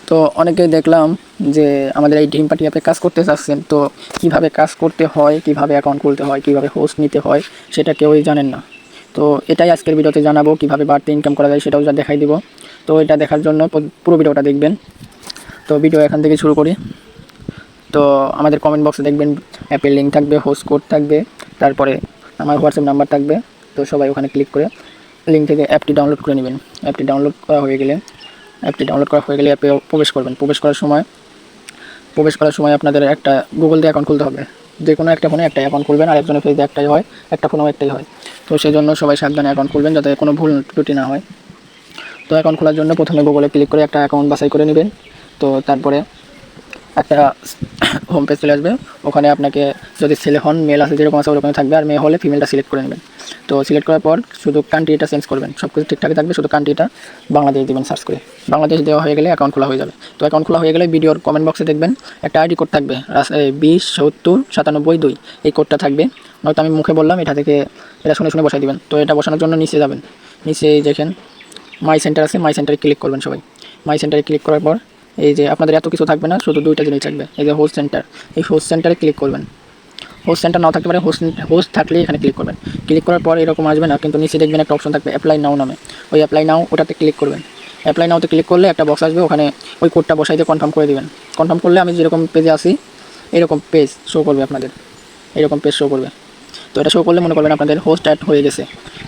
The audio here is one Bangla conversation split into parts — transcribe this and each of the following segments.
তো অনেকেই দেখলাম যে আমাদের এই ড্রিম পার্টি অ্যাপে কাজ করতে চাচ্ছেন, তো কিভাবে কাজ করতে হয়, কিভাবে অ্যাকাউন্ট খুলতে হয়, কিভাবে হোস্ট নিতে হয় সেটা কেউই জানেন না। তো এটাই আজকের ভিডিওতে জানাবো, কিভাবে বাড়তি ইনকাম করা যায় সেটাও যা দেখাই দিব। তো এটা দেখার জন্য পুরো ভিডিওটা দেখবেন। তো ভিডিও এখান থেকে শুরু করি। তো আমাদের কমেন্ট বক্সে দেখবেন অ্যাপের লিঙ্ক থাকবে, হোস্ট কোড থাকবে, তারপরে আমার হোয়াটসঅ্যাপ নাম্বার থাকবে। তো সবাই ওখানে ক্লিক করে লিঙ্ক থেকে অ্যাপটি ডাউনলোড করে নেবেন। অ্যাপটি ডাউনলোড করা হয়ে গেলে অ্যাপে প্রবেশ করবেন। প্রবেশ করার সময় আপনাদের একটা গুগল দিয়ে অ্যাকাউন্ট খুলতে হবে। যে কোনো একটা ফোনে একটা অ্যাকাউন্ট খুলবেন, আর একজনের ফেসে একটাই হয়, একটা ফোনেও একটাই হয়। তো সেই জন্য সবাই সাবধানে অ্যাকাউন্ট খুলবেন যাতে কোনো ভুল ত্রুটি না হয়। তো অ্যাকাউন্ট খোলার জন্য প্রথমে গুগলে ক্লিক করে একটা অ্যাকাউন্ট বাছাই করে নেবেন। তো তারপরে একটা হোম পেজ চলে আসবে। ওখানে আপনাকে যদি ছেলে হন, মেল আছে যেরকম আছে ওরকমই থাকবে, আর মেয়ে হলে ফিমেলটা সিলেক্ট করে নেবেন। তো সিলেক্ট করার পর শুধু কান্ট্রিটা চেঞ্জ করবেন, সব কিছু ঠিকঠাকই থাকবে, শুধু কান্ট্রিটা বাংলাদেশ দেবেন সার্চ করে। বাংলাদেশ দেওয়া হয়ে গেলে অ্যাকাউন্ট খোলা হয়ে যাবে। তো অ্যাকাউন্ট খোলা হয়ে গেলে ভিডিওর কমেন্ট বক্সে দেখবেন একটা আইডি কোড থাকবে, 207097 2। এই কোডটা থাকবে, নয়তো আমি মুখে বললাম, এটা শুনে শুনে বসাই দেবেন। তো এটা বসানোর জন্য নিচে যাবেন, নিচে দেখেন মাই সেন্টার আছে, মাই সেন্টারে ক্লিক করবেন সবাই। মাই সেন্টারে ক্লিক করার পর এই যে আপনাদের এত কিছু থাকবে না, শুধু দুইটা জিনিস থাকবে, এই যে হোস্ট সেন্টার। এই হোস্ট সেন্টারে ক্লিক করবেন। হোস্ট সেন্টার নাও থাকতে পারে, হোস্ট থাকলেই এখানে ক্লিক করবেন। ক্লিক করার পর এরকম আসবে না, কিন্তু নিচে দেখবেন একটা অপশন থাকবে অ্যাপ্লাই নাও নামে। ওই অ্যাপ্লাই নাও ওটাতে ক্লিক করবেন। অ্যাপ্লাই নাওতে ক্লিক করলে একটা বক্স আসবে, ওখানে ওই কোডটা বসাই দিয়ে কনফার্ম করে দেবেন। কনফার্ম করলে আমি যেরকম পেজে আসি এরকম পেজ শো করবে আপনাদের, এরকম পেজ শো করবে। তো এটা শো করলে মনে করবেন আপনাদের হোস্ট অ্যাড হয়ে গেছে।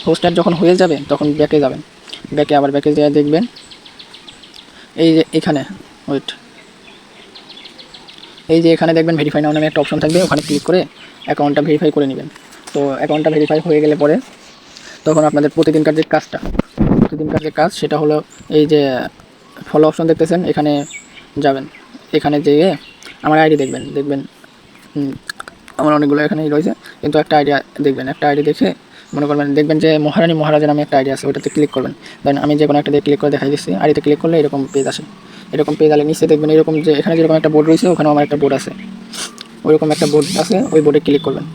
হোস্ট অ্যাড যখন হয়ে যাবে তখন ব্যাকে যাবেন। ব্যাকে যেয়ে দেখবেন এই যে এখানে ওয়েট এই যে এখানে দেখবেন ভেরিফাই নাও নামে একটা অপশন থাকবে, ওখানে ক্লিক করে অ্যাকাউন্টটা ভেরিফাই করে নেবেন। তো অ্যাকাউন্টটা ভেরিফাই হয়ে গেলে পরে তখন আপনাদের প্রতিদিনকার যে কাজ সেটা হলো এই যে ফলো অপশন দেখতেছেন, এখানে যাবেন। এখানে যেয়ে আমার আইডি দেখবেন আমার অনেকগুলো এখানেই রয়েছে, কিন্তু একটা আইডি দেখে মনে করবেন দেখবেন যে মহারানী মহারাজা নামে একটা আইডি আছে, ওটাতে ক্লিক করবেন। দেন আমি যে কোনো একটা দিয়ে ক্লিক করে দেখাই দিচ্ছি। আইডিতে ক্লিক করলে এরকম পেজ আসে। এরকম পেজ আলে নিচে দেখবেন এরকম যে এখানে যেরকম একটা বোর্ড রয়েছে, ওখানেও আমার একটা বোর্ড আছে, ওইরকম একটা বোর্ড আছে, ওই বোর্ডে ক্লিক করবেন।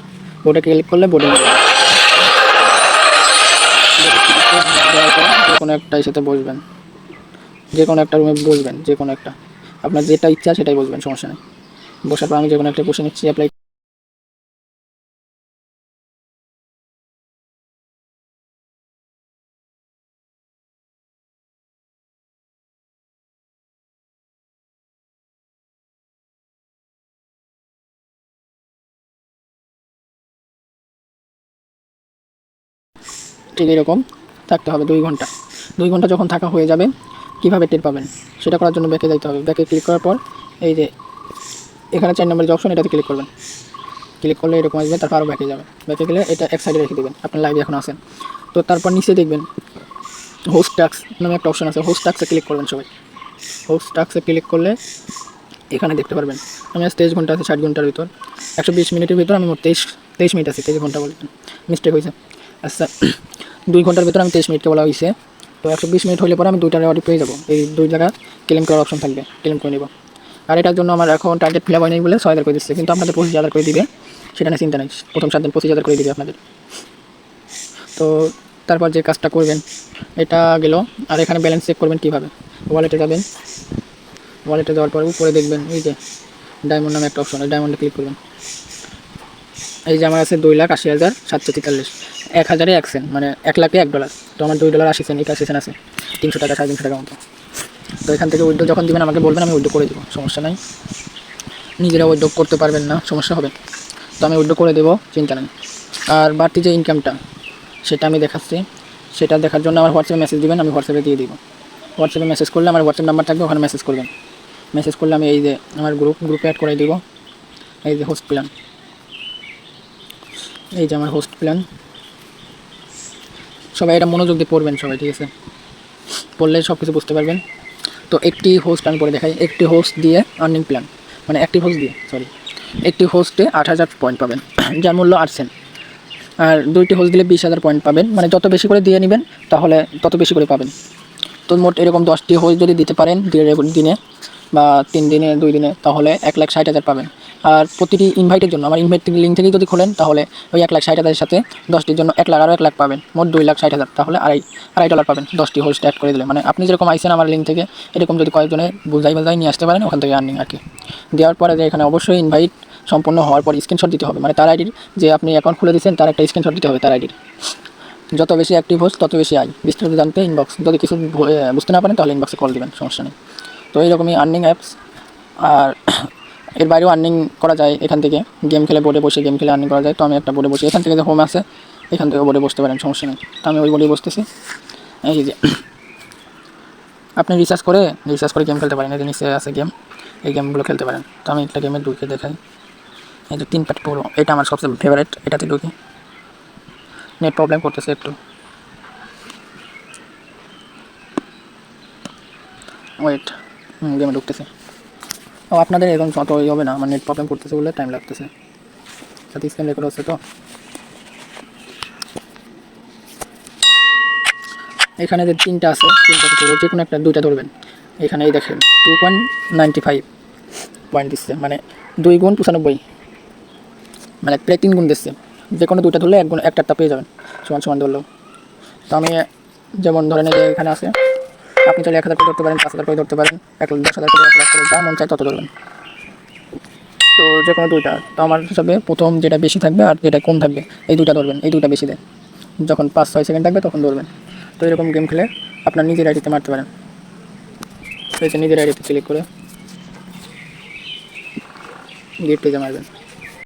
বোর্ডে ক্লিক করলে বোর্ডে যে কোনো একটাই সাথে বসবেন, যে কোনো একটা রুমে বসবেন, যে কোনো একটা আপনার যেটা ইচ্ছা সেটাই বসবেন, সমস্যা নেই। বসার পর আমি যে কোনো একটা বসে নিচ্ছি, অ্যাপ্লাই। ঠিক এরকম থাকতে হবে 2 ঘন্টা। 2 ঘন্টা যখন থাকা হয়ে যাবে, কীভাবে টের পাবেন সেটা করার জন্য ব্যাকে যাইতে হবে। ব্যাকে ক্লিক করার পর এই যে এখানে 4 নম্বরের যে অপশন, এটাতে ক্লিক করবেন। ক্লিক করলে এরকম আসবে, তারপর আরও ব্যাকে যাবে। ব্যাকে গেলে এটা এক সাইডে রেখে দেবেন, আপনার লাইভে এখন আছেন। তো তারপর নিচে দেখবেন হোস্ট টাস্ক নামে একটা অপশন আছে, হোস্ট টাস্কে ক্লিক করবেন সবাই। হোস্ট টাস্কে ক্লিক করলে এখানে দেখতে পারবেন আমি আজ 23 ঘন্টা আছে, 60 ঘন্টার ভিতর 120 মিনিটের ভিতর আমি মোট 23 মিনিট আছে। 23 ঘন্টা বলতেন মিস্টেক হয়েছে। আচ্ছা 2 ঘন্টার ভিতর আমি 23 মিনিটকে বলা হয়েছে। তো 120 মিনিট হলে পরে আমি 2টা রেওয়ার্ড পেয়ে যাবো। এই 2 জায়গা ক্লেম করার অপশন থাকবে, ক্লেম করে নেব। আর এটার জন্য আমার এখন টার্গেট ফিল আপ হয়নি বলে 6,000 করে দিচ্ছে, কিন্তু আপনাদের 25,000 করে দিবে, সেটা নিয়ে চিন্তা নেই। প্রথম 7 দিন 25,000 করে দিবে আপনাদের। তো তারপর যে কাজটা করবেন এটা গেল। আর এখানে ব্যালেন্স চেক করবেন কীভাবে, ওয়ালেটে যাবেন। ওয়ালেটে যাওয়ার পর উপরে দেখবেন এই যে ডায়মন্ড নামে একটা অপশন, এই ডায়মন্ডে ক্লিক করবেন। এই যে আমার আছে 2,80,743, 1,000-এ 1 সেন্ট, মানে 1 লাখে $1। তো আমার $2.80 81 সেন্ট আছে, 300 টাকা 350 টাকা মতো। তো এখান থেকে উইথড্র যখন দেবেন আমাকে বলবেন, আমি উইথড্র করে দেবো, সমস্যা নাই। নিজেরা উইথড্র করতে পারবেন না, সমস্যা হবে, তো আমি উইথড্র করে দেবো, চিন্তা নেই। আর বাড়তি যে ইনকামটা সেটা আমি দেখাচ্ছি, সেটা দেখার জন্য আমার হোয়াটসঅ্যাপে মেসেজ দেবেন, আমি হোয়াটসঅ্যাপে দিয়ে দিব। হোয়াটসঅ্যাপে মেসেজ করলে আমার হোয়াটসঅ্যাপ নাম্বার থাকবে, ওখানে মেসেজ করবেন। মেসেজ করলে আমি এই যে আমার গ্রুপে অ্যাড করে দিব। এই যে হোস্ট প্ল্যান, এই যে আমার হোস্ট প্ল্যান, সবাই এটা মনোযোগ দিয়ে পড়বেন সবাই, ঠিক আছে? পড়লে সব কিছু বুঝতে পারবেন। তো একটি হোস্ট আমি পরে দেখাই। একটি হোস্ট দিয়ে আর্নিং প্ল্যান, মানে একটি হোস্টে 8,000 পয়েন্ট পাবেন, যার মূল্য 8 সেন্ট। আর 2টি হোস্ট দিলে 20,000 পয়েন্ট পাবেন, মানে যত বেশি করে দিয়ে নেবেন তাহলে তত বেশি করে পাবেন। তো মোট এরকম 10টি হোস্ট যদি দিতে পারেন দিনে, বা 3 দিনে 2 দিনে, তাহলে 1,60,000 পাবেন। আর প্রতিটি ইনভাইটের জন্য আমার ইনভাইট লিঙ্ক থেকেই যদি খোলেন, তাহলে ওই 1,60,000 সাথে 10টির জন্য 1 লাখ, আরও 1 লাখ পাবেন, মোট 2,60,000। তাহলে $2.5 পাবেন 10টি হোস্ট অ্যাড করে দিলে। মানে আপনি যেরকম আইসেন আমার লিঙ্ক থেকে, এরকম যদি কয়েকজনে বুঝাই নিয়ে আসতে পারেন, ওখান থেকে আর্নিং আর কি। দেওয়ার পরে যে এখানে অবশ্যই ইনভাইট সম্পূর্ণ হওয়ার পর স্ক্রিনশট দিতে হবে, মানে তার আইডির, যে আপনি অ্যাকাউন্ট খুলে দিয়েছেন তার একটা স্ক্রিনশট দিতে হবে তার আইডির। যত বেশি অ্যাক্টিভ হোস্ট তত বেশি আয়। বিস্তারিত জানতে ইনবক্স, যদি কিছু বুঝতে না পারেন তাহলে ইনবক্সে কল দেবেন, সমস্যা নেই। তো এইরকমই আর্নিং অ্যাপস। আর এর বাইরেও আর্নিং করা যায় এখান থেকে, গেম খেলে বোর্ডে বসে গেম খেলে আর্নিং করা যায়। তো আমি একটা বোর্ডে বসে, এখান থেকে যে হোম আছে এখান থেকে বোর্ডে বসতে পারেন, সমস্যা নেই। তো আমি ওই বোর্ডে বসতেছি। এই যে আপনি রিসার্চ করে গেম খেলতে পারেন, এই যে নিচে আছে গেম, এই গেমগুলো খেলতে পারেন। তো আমি একটা গেমে ঢুকে দেখাই, এই যে 3 প্যাট পুরো, এটা আমার সবচেয়ে ফেভারিট, এটাতে ঢুকি। নেট প্রবলেম করতেছে একটু, ওয়েট, গেমে ঢুকতেছে। ও আপনাদের এখন অত হবে না, আমার নেট প্রবলেম করতেছে বলে টাইম লাগতেছে, সাথে স্ক্রিন রেকর্ড হচ্ছে। তো এখানে যে 3টা আছে, 3টা ধরো, যে কোনো একটা 2টা ধরবেন। এখানে এই দেখেন 2.95 পয়েন্ট দিচ্ছে, মানে 2 গুণ 95, মানে প্রায় 3 গুণ দিচ্ছে। যে কোনো 2টা ধরলে 1 গুণ, একটা পেয়ে যাবেন সমান ধরলেও। তো আমি যেমন ধরেন যে এখানে আছে, আপনি চাইলে 1,000 করে ধরতে পারেন, 5,000 করে ধরতে পারেন, 10,000 করে, 1 লাখ করে, যা মন চায় তত ধরবেন। তো যে কোনো 2টা, তো আমার হিসাবে প্রথম যেটা বেশি থাকবে আর যেটা কম থাকবে এই 2টা ধরবেন, এই 2টা বেশি দেন। যখন 5-6 সেকেন্ড থাকবে তখন ধরবেন। তো এরকম গেম খেলে আপনার নিজের আইডিতে মারতে পারেন। তো নিজের আইডিতে ক্লিক করে গেট পেজে মারবেন।